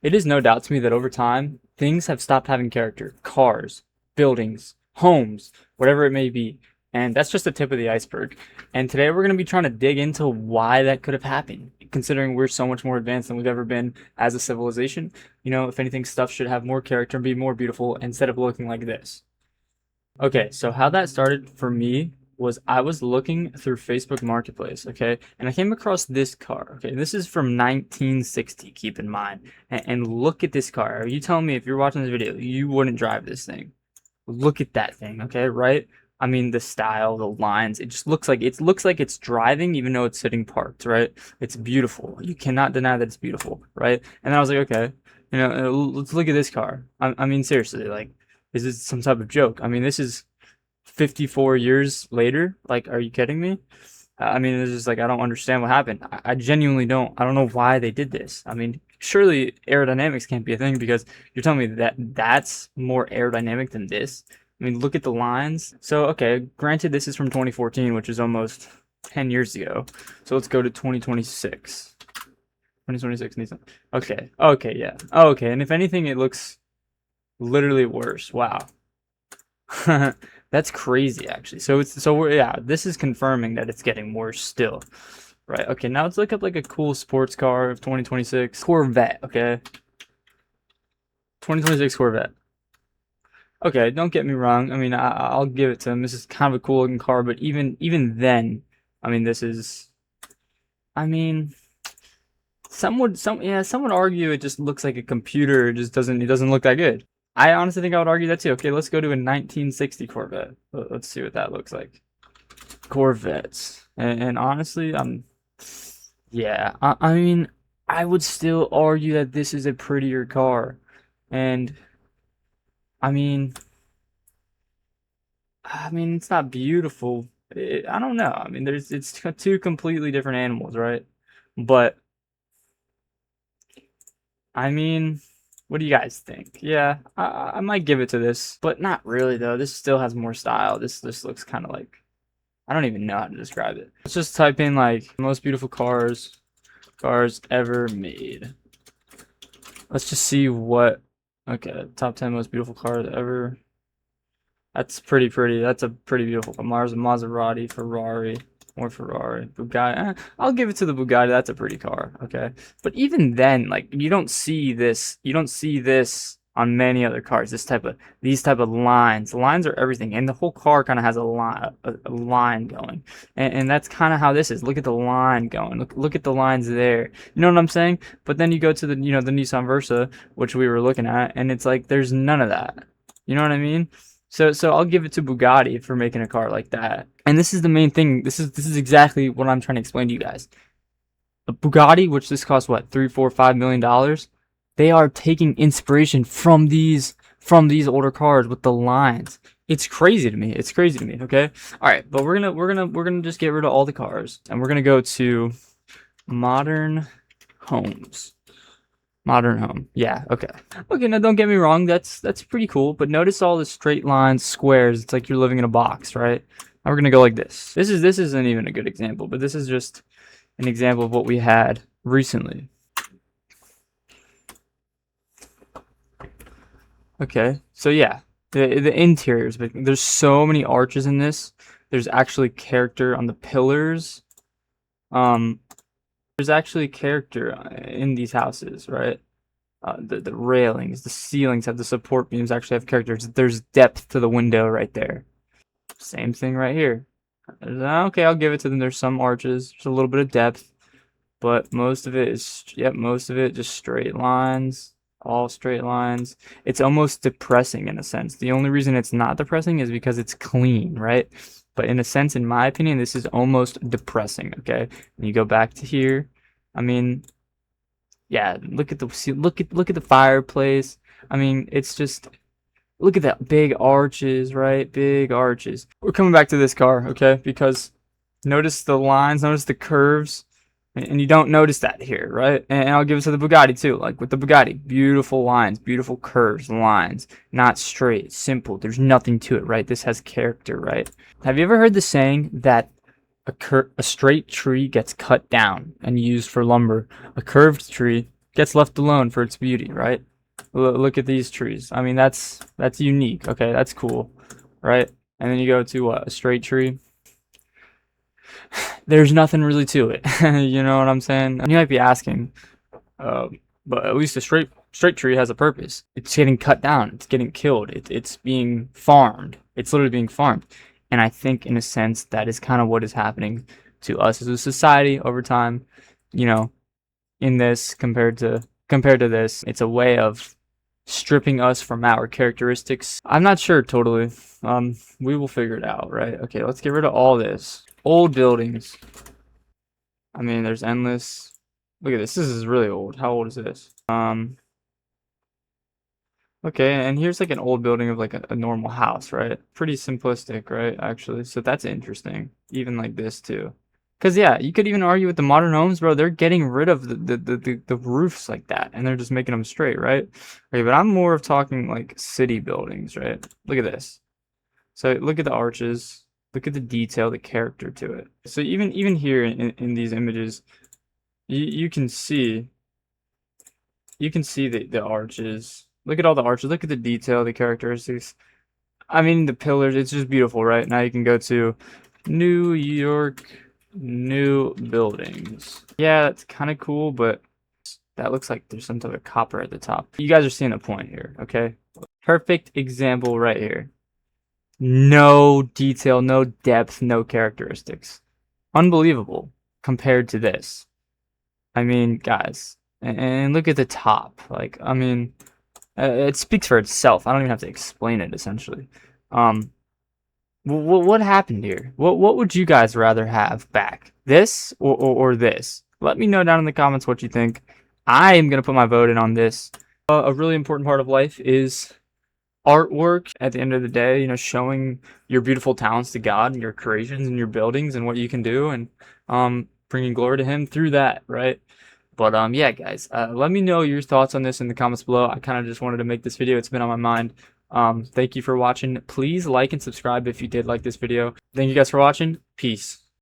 It is no doubt to me that over time, things have stopped having character. Cars, buildings, homes, whatever it may be. And that's just the tip of the iceberg. And today we're going to be trying to dig into why that could have happened, considering we're so much more advanced than we've ever been as a civilization. You know, if anything, stuff should have more character and be more beautiful instead of looking like this. Okay, so how that started for me was I was looking through Facebook Marketplace, okay, and I came across this car. Okay, this is from 1960, keep in mind. And look at this car. Are you telling me if you're watching this video, you wouldn't drive this thing? Look at that thing, okay, right? I mean, the style, the lines, it just looks like it's driving even though it's sitting parked, right? It's beautiful. You cannot deny that it's beautiful, right? And then I was like, okay, let's look at this car. I mean, seriously, like, is this some type of joke? I mean, this is 54 years later. Like, are you kidding me? I mean, it's just like, I don't understand what happened. I genuinely don't. I don't know why they did this. I mean, surely aerodynamics can't be a thing because you're telling me that that's more aerodynamic than this. I mean, look at the lines. So, okay, granted, this is from 2014, which is almost 10 years ago. So let's go to 2026. 2026 Nissan. Okay, okay, yeah. Okay, and if anything, it looks literally worse. Wow. That's crazy, actually. Yeah, this is confirming that it's getting worse still. Right, okay, now let's look up like a cool sports car of 2026. Corvette, okay? 2026 Corvette. Okay, don't get me wrong. I mean, I'll give it to him. This is kind of a cool looking car, but even then, I mean, this is, I mean, some would argue it just looks like a computer. It doesn't look that good. I honestly think I would argue that too. Okay, let's go to a 1960 Corvette. Let's see what that looks like. Corvettes. And honestly, yeah, I mean, I would still argue that this is a prettier car. And I mean, it's not beautiful. I don't know. I mean, it's two completely different animals, right? But I mean, what do you guys think? Yeah, I might give it to this, but not really though. This still has more style. This looks kind of like, I don't even know how to describe it. Let's just type in like most beautiful cars ever made. Let's just see what. Okay, top 10 most beautiful cars ever. That's pretty. That's a pretty beautiful car. Maserati, Ferrari, more Ferrari, Bugatti. I'll give it to the Bugatti. That's a pretty car. Okay, but even then, like you don't see this. You don't see this on many other cars. These type of lines. The lines are everything, and the whole car kind of has a line going, and that's kind of how this is. Look at the line going. Look at the lines there. You know what I'm saying? But then you go to the the Nissan Versa, which we were looking at, and it's like there's none of that. You know what I mean? So I'll give it to Bugatti for making a car like that. And this is the main thing. This is exactly what I'm trying to explain to you guys. The Bugatti, which this costs what, $3, $4, $5 million, they are taking inspiration from these older cars with the lines. It's crazy to me. It's crazy to me. Okay. All right, but we're gonna just get rid of all the cars and we're gonna go to modern homes. Modern home. Yeah, okay. Okay, now don't get me wrong, that's pretty cool, but notice all the straight lines, squares. It's like you're living in a box, right? Now we're gonna go like this. This isn't even a good example, but this is just an example of what we had recently. Okay, so yeah, the interiors, but there's so many arches in this. There's actually character on the pillars. Um, there's actually character in these houses, right? The railings, the ceilings have the support beams actually have characters. There's depth to the window right there. Same thing right here. Okay, I'll give it to them. There's some arches, there's a little bit of depth, but most of it is, yep, most of it just straight lines, all straight lines. It's almost depressing in a sense. The only reason it's not depressing is because it's clean, right? But in a sense, in my opinion, this is almost depressing, okay? And you go back to here. I mean, yeah, look at the fireplace. I mean, it's just, look at that big arches, right? Big arches. We're coming back to this car, okay? Because notice the lines, notice the curves, and you don't notice that here, right? And I'll give it to the Bugatti too. Like with the Bugatti, beautiful lines, beautiful curves, lines, not straight, simple. There's nothing to it, right? This has character, right? Have you ever heard the saying that a straight tree gets cut down and used for lumber? A curved tree gets left alone for its beauty, right? Look at these trees. I mean, that's unique. Okay, that's cool, right? And then you go to a straight tree. There's nothing really to it. You know what I'm saying? And you might be asking, uh, but at least a straight tree has a purpose. It's getting cut down. It's getting killed. It's being farmed. It's literally being farmed. And I think, in a sense, that is kind of what is happening to us as a society over time. You know, in this compared to this, it's a way of stripping us from our characteristics. I'm not sure totally. We will figure it out, right? Okay, let's get rid of all this. Old buildings. I mean, there's endless. Look at this. This is really old. How old is this? Okay, and here's like an old building of like a normal house, right? Pretty simplistic, right? Actually, so that's interesting. Even like this too. Cause yeah, you could even argue with the modern homes, bro. They're getting rid of the roofs like that, and they're just making them straight, right? Okay, but I'm more of talking like city buildings, right? Look at this. So look at the arches. Look at the detail, the character to it. So even here in these images, you can see the arches. Look at all the arches. Look at the detail, the characteristics. I mean, the pillars. It's just beautiful, right? Now you can go to New York, new buildings. Yeah, that's kind of cool, but that looks like there's some type of copper at the top. You guys are seeing the point here, okay? Perfect example right here. No detail, no depth, no characteristics. Unbelievable compared to this. I mean, guys, and look at the top. Like, I mean, it speaks for itself. I don't even have to explain it, essentially. What happened here? What would you guys rather have back? This or this? Let me know down in the comments what you think. I am going to put my vote in on this. A really important part of life is artwork. At the end of the day, you know, showing your beautiful talents to God and your creations and your buildings and what you can do, and bringing glory to Him through that, right? But yeah, guys, let me know your thoughts on this in the comments below. I kind of just wanted to make this video. It's been on my mind. Thank you for watching. Please like and subscribe if you did like this video. Thank you guys for watching. Peace.